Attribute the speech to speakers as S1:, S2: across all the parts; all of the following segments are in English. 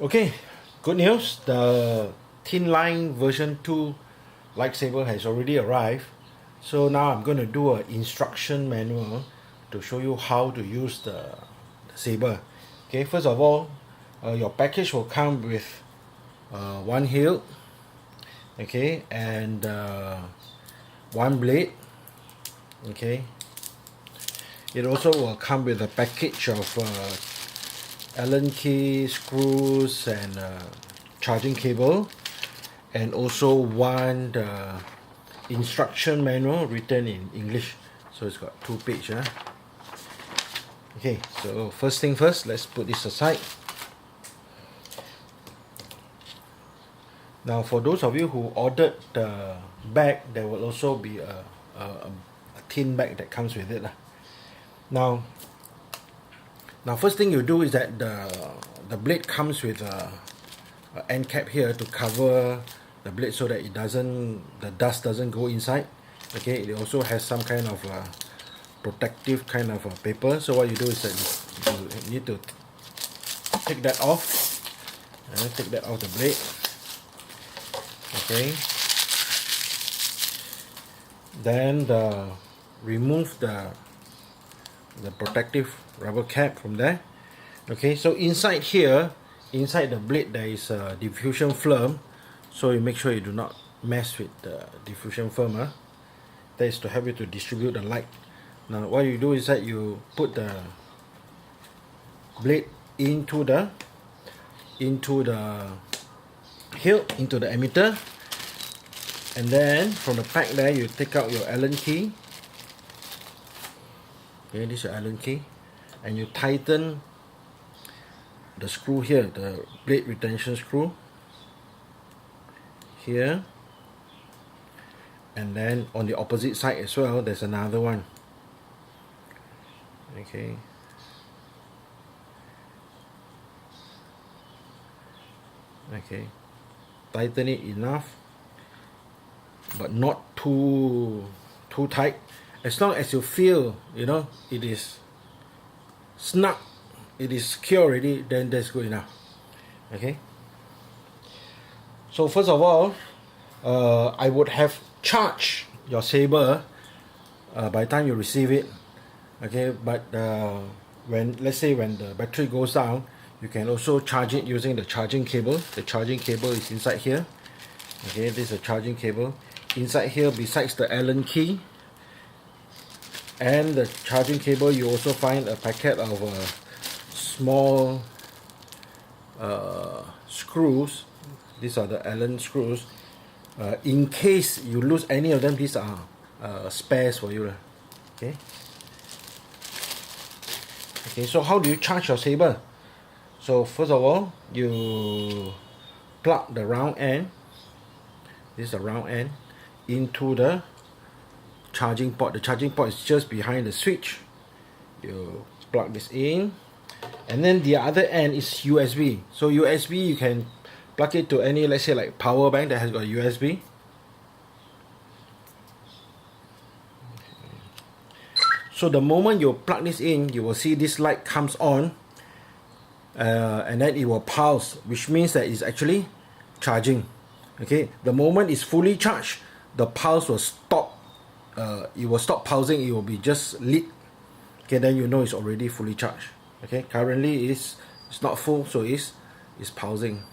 S1: Okay, good news. The Thinline version 2 lightsaber has already arrived. So now I'm going to do an instruction manual to show you how to use the saber. Okay, first of all, your package will come with one hilt, okay, and one blade. Okay, it also will come with a package of Allen key, screws, and charging cable, and also one instruction manual written in English. So it's got 2 pages. Okay, so first thing first, let's put this aside. Now for those of you who ordered the bag, there will also be a tin bag that comes with it. Now first thing you do is that the blade comes with a end cap here to cover the blade so that the dust doesn't go inside. Okay, it also has some kind of protective kind of paper. So what you do is that you need to take that off, and take that off the blade. Okay, then remove the protective rubber cap from there. Okay, so inside here, inside the blade, there is a diffusion film, so you make sure you do not mess with the diffusion film. That is to help you to distribute the light. Now what you do is that you put the blade into the hilt, into the emitter, and then from the pack there you take out your Allen key. Okay, this is your Allen key, and you tighten the screw here, the blade retention screw here, and then on the opposite side as well there's another one. Okay, tighten it enough, but not too tight. As long as you feel, it is snug, it is secure already, then that's good enough. Okay, so first of all, I would have charged your saber by the time you receive it. Okay, but let's say when the battery goes down, you can also charge it using the charging cable. The charging cable is inside here. Okay, this is a charging cable. Inside here, besides the Allen key and the charging cable, you also find a packet of small screws. These are the Allen screws. In case you lose any of them, these are spares for you. Okay. Okay, so how do you charge your saber? So first of all, you plug the round end, this is the round end, into the charging port. The charging port is just behind the switch. You plug this in, and then the other end is USB. So USB, you can plug it to any, let's say like power bank that has got USB. So the moment you plug this in, you will see this light comes on, and then it will pulse, which means that it's actually charging. Okay, the moment it's fully charged, the pulse will stop. It will stop pulsing. It will be just lit. Okay, then you know it's already fully charged. Okay, currently it's not full, so it's pulsing.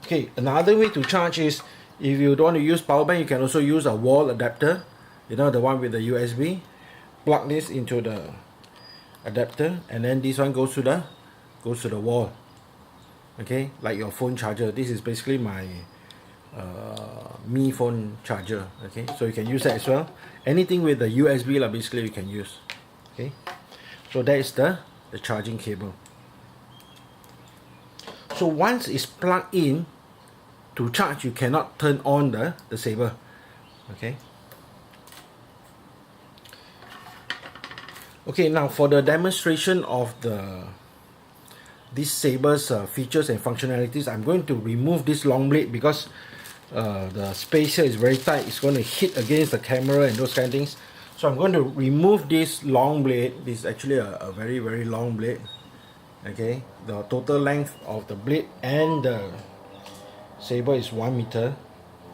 S1: Okay, another way to charge is, if you don't want to use power bank, you can also use a wall adapter. The one with the USB. Plug this into the adapter, and then this one goes to the wall. Okay, like your phone charger. This is basically my Mi phone charger. Okay, so you can use that as well. Anything with the USB basically you can use. Okay, so that is the charging cable. So once it's plugged in, to charge you cannot turn on the saber. Okay. Okay, now for the demonstration of this saber's features and functionalities, I'm going to remove this long blade because the space here is very tight. It's going to hit against the camera and those kind of things. So I'm going to remove this long blade. This is actually a very, very long blade. Okay, the total length of the blade and the saber is 1 meter,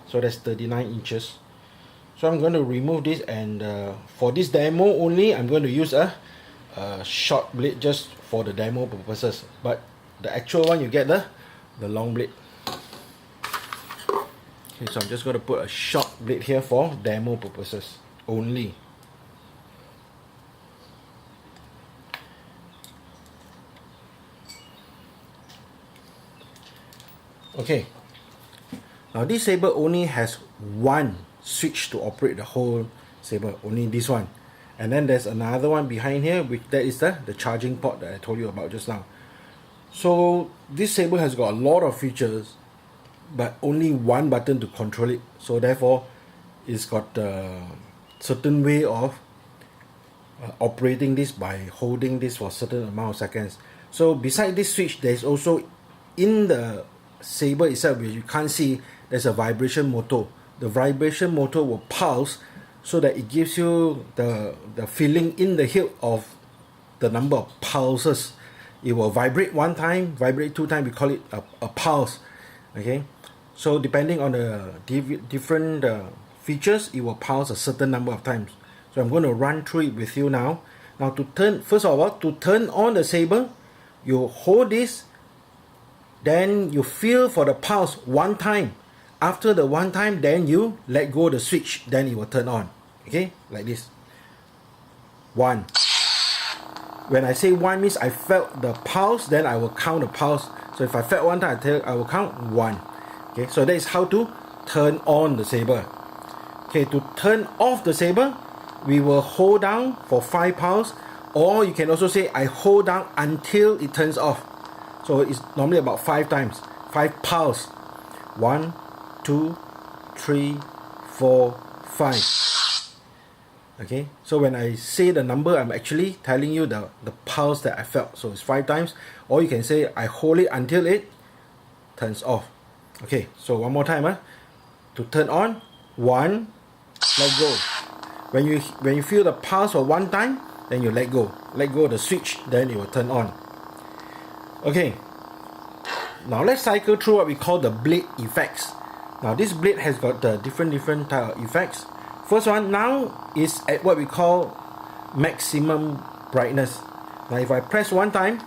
S1: so that's 39 inches. So I'm going to remove this, and for this demo only, I'm going to use a short blade just for the demo purposes, but the actual one you get the long blade. Okay, so I'm just going to put a short blade here for demo purposes only. Okay, now this saber only has one switch to operate the whole saber, only this one, and then there's another one behind here, which that is the charging port that I told you about just now. So this saber has got a lot of features, but only one button to control it, so therefore it's got a certain way of operating this by holding this for a certain amount of seconds. So beside this switch, there's also in the saber itself, which you can't see, there's a vibration motor. The vibration motor will pulse so that it gives you the feeling in the hilt of the number of pulses. It will vibrate one time, vibrate two times, we call it a pulse. Okay, so depending on the different features, it will pulse a certain number of times. So I'm going to run through it with you now. Now to turn, first of all, to turn on the saber, you hold this, then you feel for the pulse one time. After the one time, then you let go the switch, then it will turn on. Okay, like this. 1. When I say 1 means I felt the pulse, then I will count the pulse. So if I felt one time, I will count 1. Okay, so that is how to turn on the saber. Okay, to turn off the saber, we will hold down for 5 pulse, or you can also say I hold down until it turns off. So it's normally about 5 times, 5 pulse. 1, 2, 3, 4, 5. Okay, so when I say the number, I'm actually telling you the pulse that I felt. So it's 5 times, or you can say I hold it until it turns off. Okay, so one more time. To turn on, 1, let go. When you feel the pulse for 1 time, then you let go of the switch, then it will turn on. Okay, now let's cycle through what we call the blade effects. Now this blade has got different type of effects. First one now is at what we call maximum brightness. Now if I press 1 time,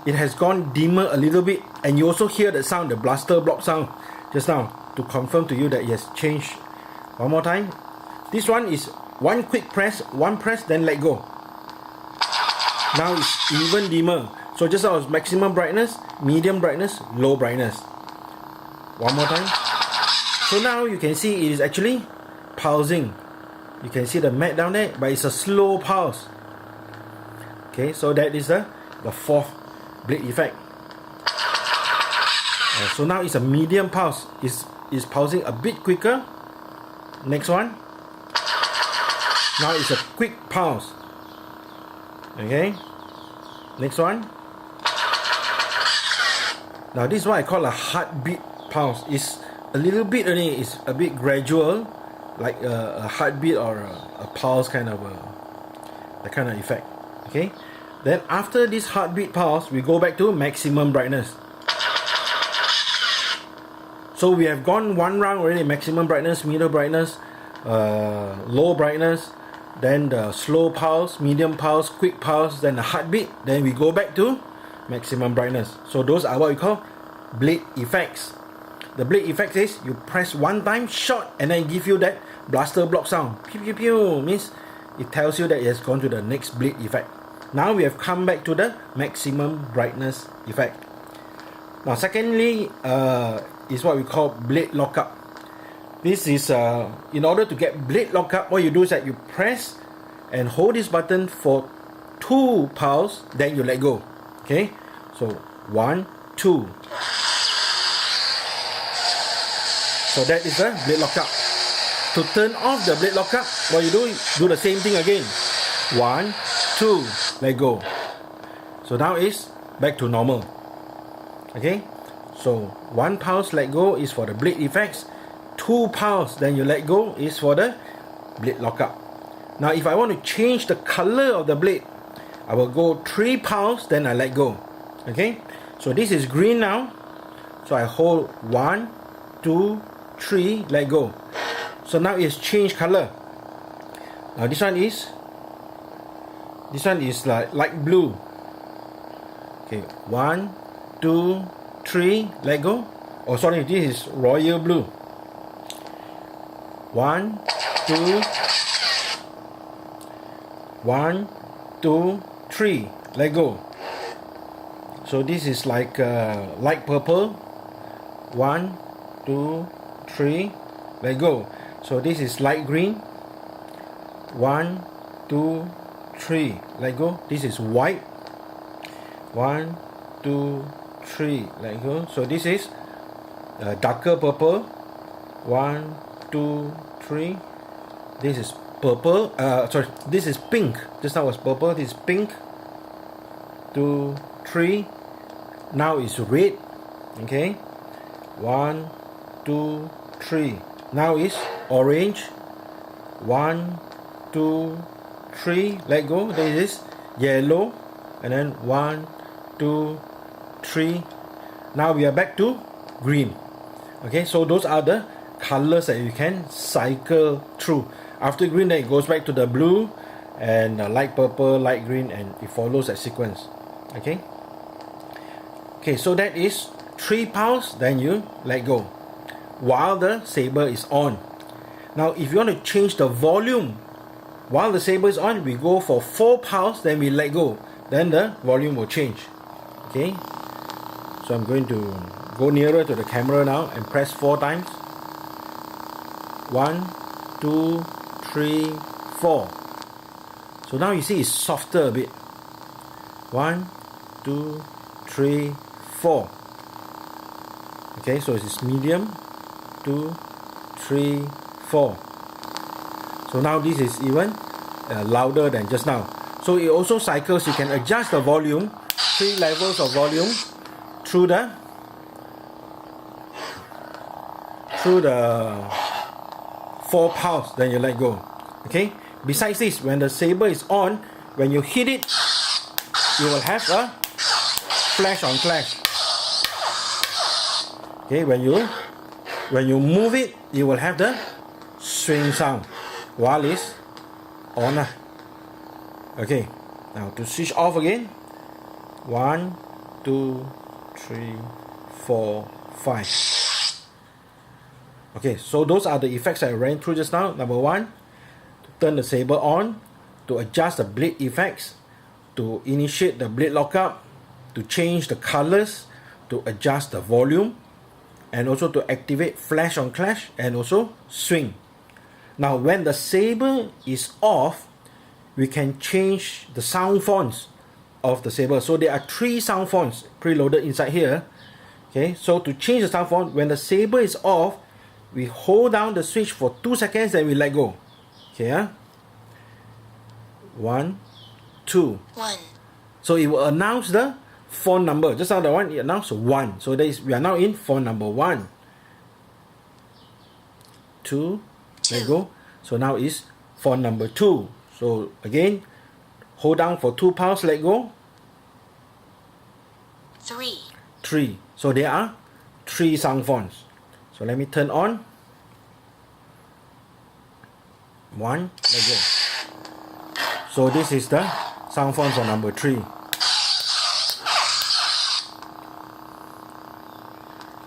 S1: it has gone dimmer a little bit, and you also hear the sound, the blaster block sound just now, to confirm to you that it has changed. One more time. This one is one quick press, one press, then let go. Now it's even dimmer. So just now it's maximum brightness, medium brightness, low brightness. One more time. So now you can see it is actually pulsing. You can see the mat down there, but it's a slow pulse. Okay, so that is the 4th blade effect. So now it's a medium pulse. It's pulsing a bit quicker. Next one. Now it's a quick pulse. Okay. Next one. Now this is what I call a heartbeat pulse. It's a little bit only. It's a bit gradual, like a heartbeat or a pulse kind of that kind of effect. Okay. Then after this heartbeat pulse, we go back to maximum brightness. So we have gone 1 round already. Maximum brightness, middle brightness, low brightness, then the slow pulse, medium pulse, quick pulse, then the heartbeat. Then we go back to maximum brightness. So those are what we call blade effects. The blade effect is you press 1 time short, and then give you that blaster block sound. Pew pew pew, means it tells you that it has gone to the next blade effect. Now we have come back to the maximum brightness effect. Now secondly is what we call blade lockup. This is in order to get blade lockup, what you do is that you press and hold this button for 2 pulse, then you let go. Okay, so 1, 2. So that is the blade lockup. To turn off the blade lockup, what you do the same thing again. 1, 2, let go. So now it's back to normal. Okay, so 1 pulse let go is for the blade effects. 2 pulse then you let go is for the blade lockup. Now if I want to change the color of the blade, I will go 3 pulse, then I let go. Okay, so this is green now, so I hold 1, 2, 3, let go. So now it's changed color. Now this one is like light blue. Okay, 1, 2, 3, let go. Oh sorry, this is royal blue. 1, 2, 1, 2, 3, let go. So this is like light purple. 1, 2, 3, let go. So this is light green. 1, 2, 3, let go. This is white. 1, 2, 3, let go. So this is darker purple. 1, 2, 3. This is purple. Sorry, this is pink. Just now was purple. This is pink. 2, 3. Now it's red. Okay. 1, 2, 3. Now it's orange. 1, 2, 3. Let go. This is yellow. And then 1, 2, 3. Now we are back to green. Okay. So those are the colors that you can cycle through. After green, then it goes back to the blue and light purple, light green, and it follows that sequence. Okay. Okay, so that is 3 pulse, then you let go while the saber is on. Now if you want to change the volume while the saber is on, we go for 4 pulse, then we let go, then the volume will change. Okay, so I'm going to go nearer to the camera now and press 4 times. 1, 2, 3, 4. So now you see it's softer a bit. 1, 2, 3, 4. Okay, so it's medium. 2, 3, 4. So now this is even louder than just now. So it also cycles. You can adjust the volume, 3 levels of volume through the 4 pulse, then you let go. Okay, besides this, when the saber is on, when you hit it, you will have a flash on flash. Okay, when you move it, you will have the swing sound while it's on. Okay, now to switch off again. 1, 2, 3, 4, 5. Okay, so those are the effects I ran through just now. Number 1, to turn the saber on, to adjust the blade effects, to initiate the blade lockup, to change the colors, to adjust the volume, and also to activate flash on clash and also swing. Now when the saber is off, we can change the sound fonts of the saber. So there are 3 sound fonts preloaded inside here. Okay, so to change the sound font, when the saber is off, we hold down the switch for 2 seconds and we let go. Okay, 1, 2.
S2: 1.
S1: So it will announce the font number. Just now the one, it announced 1. So there is, we are now in font number 1. 2. Let go. So now is font number 2. So again, hold down for 2 pulse, let go.
S2: 3.
S1: 3. So there are 3 sound fonts. So let me turn on. 1, let go. So this is the sound font for number 3.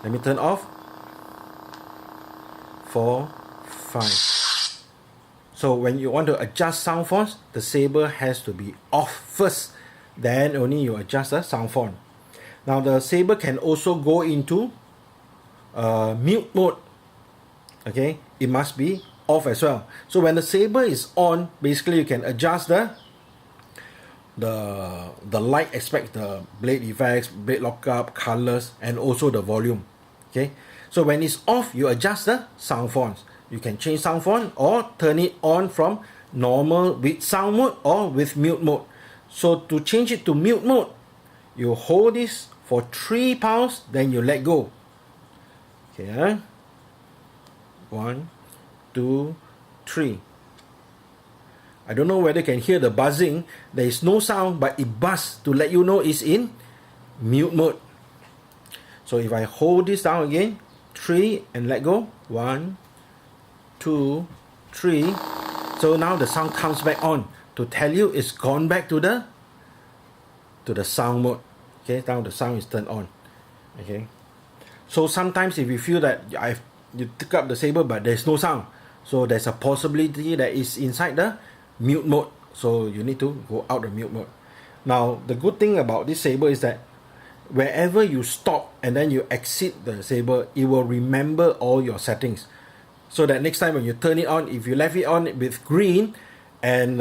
S1: Let me turn off. 4, 5. So when you want to adjust sound fonts, the saber has to be off first. Then only you adjust the sound font. Now the saber can also go into mute mode. Okay, it must be off as well. So when the saber is on, basically you can adjust the light aspect, the blade effects, blade lockup, colors, and also the volume. Okay, so when it's off, you adjust the sound fonts. You can change sound font or turn it on from normal with sound mode or with mute mode. So to change it to mute mode, you hold this for 3 pulse, then you let go. Okay, 1, 2, 3. I don't know whether you can hear the buzzing. There is no sound, but it buzzes to let you know it's in mute mode. So if I hold this down again, 3 and let go, 1, 2, 3. So now the sound comes back on to tell you it's gone back to the sound mode. Okay, now the sound is turned on. Okay, so sometimes if you feel that you took up the saber but there's no sound, so there's a possibility that it's inside the mute mode. So you need to go out the mute mode. Now the good thing about this saber is that wherever you stop and then you exit the saber, it will remember all your settings. So that next time when you turn it on, if you left it on with green and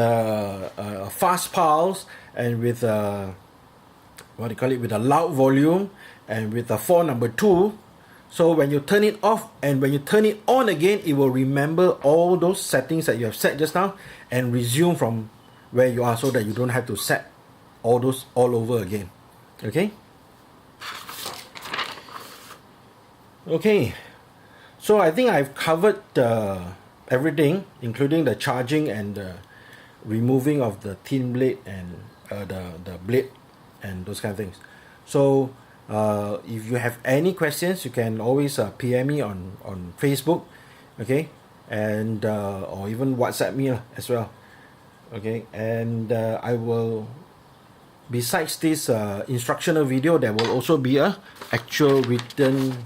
S1: fast pulse and with what do you call it, with a loud volume and with a 4 number 2, so when you turn it off and when you turn it on again, it will remember all those settings that you have set just now and resume from where you are, so that you don't have to set all those all over again. Okay. Okay, so I think I've covered everything, including the charging and the removing of the thin blade and the blade and those kind of things. So if you have any questions, you can always PM me on Facebook, okay, and or even WhatsApp me as well, okay, and I will, besides this instructional video, there will also be a actual written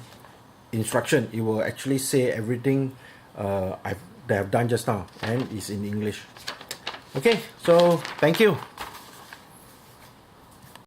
S1: instruction. It will actually say everything that I've done just now, and it's in English. Okay, so thank you.